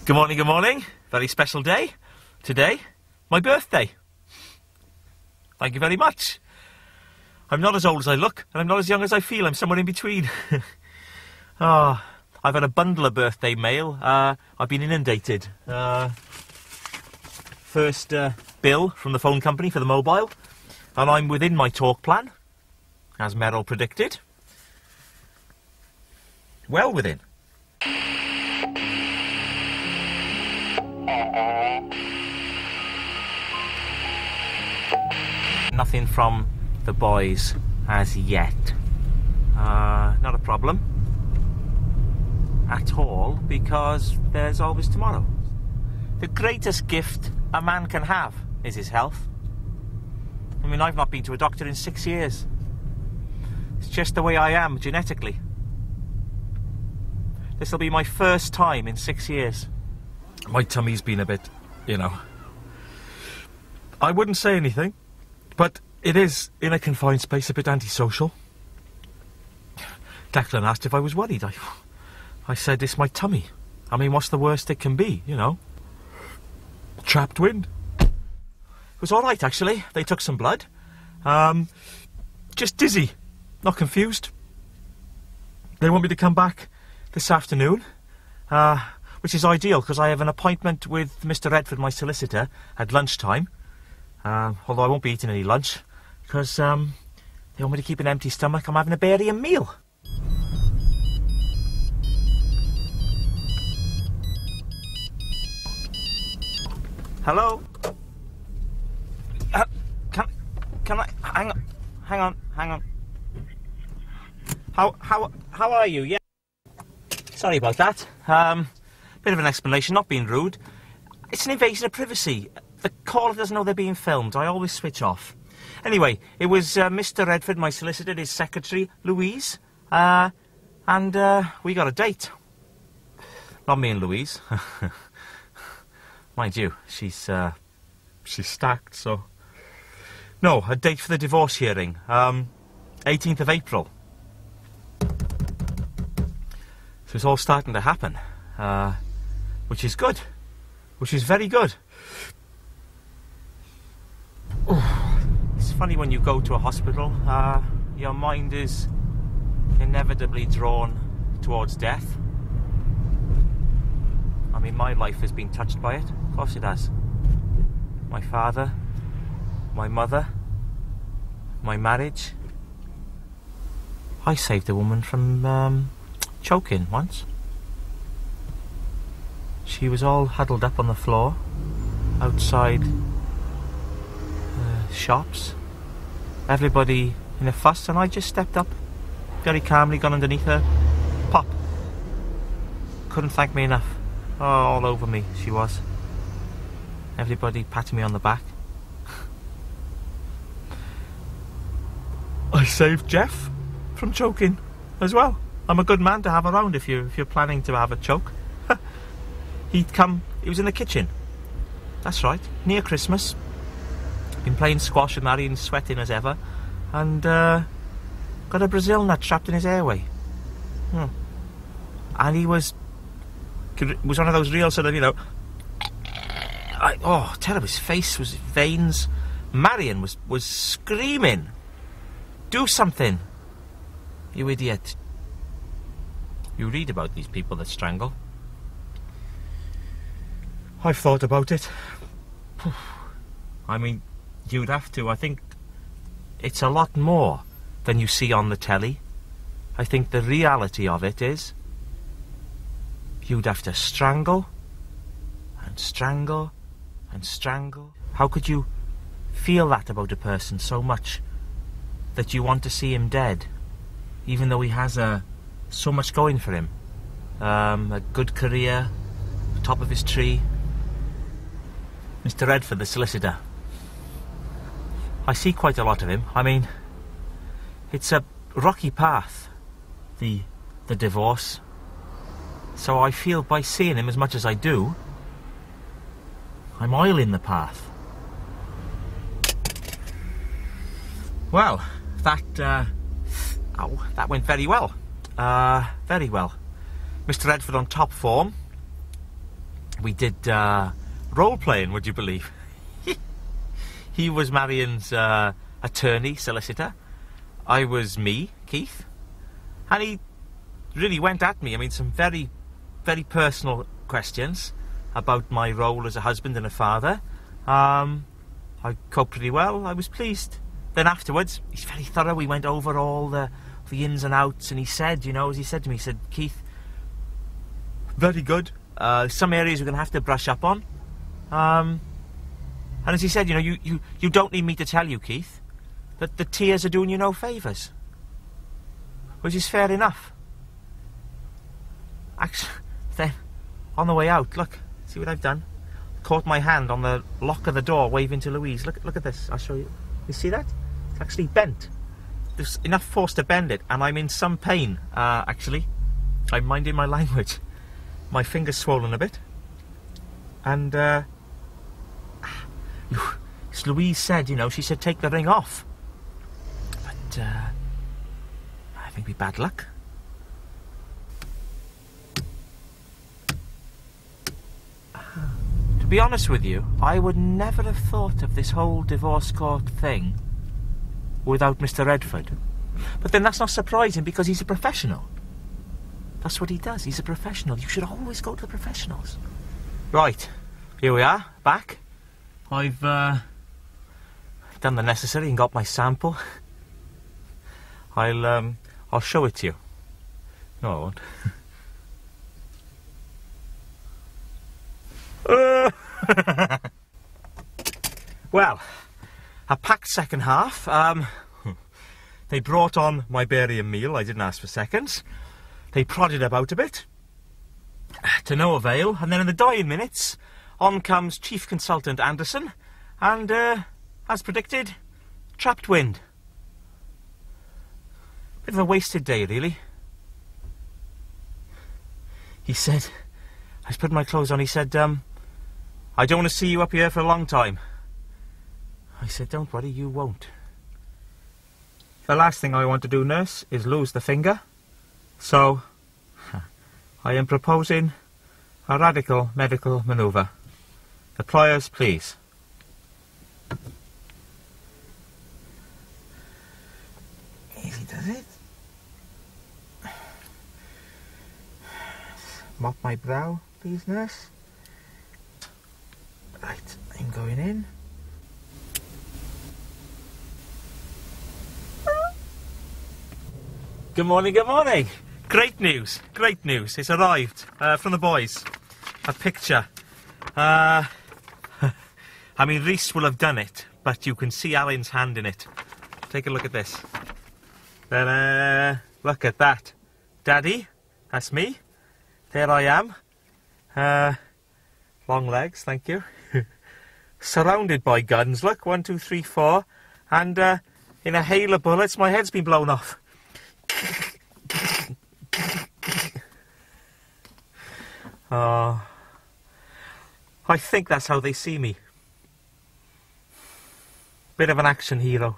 Good morning, good morning. Very special day. Today, my birthday. Thank you very much. I'm not as old as I look, and I'm not as young as I feel. I'm somewhere in between. I've had a bundle of birthday mail. I've been inundated. First bill from the phone company for the mobile, and I'm within my talk plan, as Merrill predicted. Well within. Nothing from the boys as yet. Not a problem at all, because there's always tomorrow. The greatest gift a man can have is his health. I mean, I've not been to a doctor in 6 years. It's just the way I am genetically. This will be my first time in 6 years. My tummy's been a bit, I wouldn't say anything, but it is, in a confined space, a bit antisocial. Declan asked if I was worried. I said, it's my tummy. I mean, what's the worst it can be, Trapped wind. It was all right, actually. They took some blood. Just dizzy, not confused. They want me to come back this afternoon, which is ideal, because I have an appointment with Mr. Redford, my solicitor, at lunchtime. Although I won't be eating any lunch, because they want me to keep an empty stomach. I'm having a barium meal. Hello? Can I... Hang on. How are you? Yeah. Sorry about that. Bit of an explanation, not being rude. It's an invasion of privacy. The caller doesn't know they're being filmed. I always switch off. Anyway, it was Mr. Redford, my solicitor, his secretary, Louise, and we got a date. Not me and Louise. Mind you, she's stacked, so... No, a date for the divorce hearing. 18th of April. So it's all starting to happen. Which is good. Which is very good. It's funny when you go to a hospital, your mind is inevitably drawn towards death. I mean, my life has been touched by it. Of course it has. My father, my mother, my marriage. I saved a woman from choking once. She was all huddled up on the floor outside shops. Everybody in a fuss, and I just stepped up, very calmly, gone underneath her. Pop. Couldn't thank me enough. Oh, all over me she was. Everybody patting me on the back. I saved Geoff from choking as well. I'm a good man to have around if you're planning to have a choke. He was in the kitchen. That's right, near Christmas. Been playing squash with Marion, sweating as ever, and got a Brazil nut trapped in his airway. And he was one of those real sort of, terrible. His face was veins. Marion was screaming, "Do something, you idiot." You read about these people that strangle. I've thought about it. I mean, you'd have to. I think it's a lot more than you see on the telly. I think the reality of it is you'd have to strangle and strangle and strangle. How could you feel that about a person so much that you want to see him dead, even though he has so much going for him? A good career, top of his tree. Mr. Redford, the solicitor. I see quite a lot of him. I mean, it's a rocky path, the divorce. So I feel by seeing him as much as I do, I'm oiling the path. Well, that went very well. Very well. Mr. Redford on top form. We did role-playing, would you believe? He was Marion's attorney, solicitor. I was me, Keith. And he really went at me. I mean, some very, very personal questions about my role as a husband and a father. I coped pretty well. I was pleased. Then afterwards, he's very thorough. We went over all the ins and outs, and he said, you know, as he said to me, he said, Keith, very good. Some areas we're going to have to brush up on. And as he said, you know, you don't need me to tell you, Keith, that the tears are doing you no favours. Which is fair enough. Actually, then, on the way out, look, see what I've done? Caught my hand on the lock of the door, waving to Louise. Look at this, I'll show you. You see that? It's actually bent. There's enough force to bend it, and I'm in some pain, actually. I'm minding my language. My finger's swollen a bit. And, as Louise said, you know, she said take the ring off. But, I think it'd be bad luck. To be honest with you, I would never have thought of this whole divorce court thing without Mr. Redford. But then that's not surprising because he's a professional. That's what he does. He's a professional. You should always go to the professionals. Right, here we are, back. I've done the necessary and got my sample. I'll show it to you. No, I won't. Well, a packed second half. They brought on my barium meal. I didn't ask for seconds. They prodded about a bit, to no avail. And then in the dying minutes, on comes Chief Consultant Anderson, and, as predicted, trapped wind. Bit of a wasted day, really. He said, I was putting my clothes on, he said, I don't want to see you up here for a long time. I said, don't worry, you won't. The last thing I want to do, nurse, is lose the finger. So, I am proposing a radical medical manoeuvre. The pliers, please. Easy does it. Mop my brow, please, nurse. Right, I'm going in. Good morning, good morning. Great news, great news. It's arrived from the boys. A picture. I mean, Reese will have done it, but you can see Alan's hand in it. Take a look at this. Look at that. Daddy, that's me. There I am. Long legs, thank you. Surrounded by guns. Look, 1, 2, 3, 4. And in a hail of bullets, my head's been blown off. Oh, I think that's how they see me. Bit of an action hero.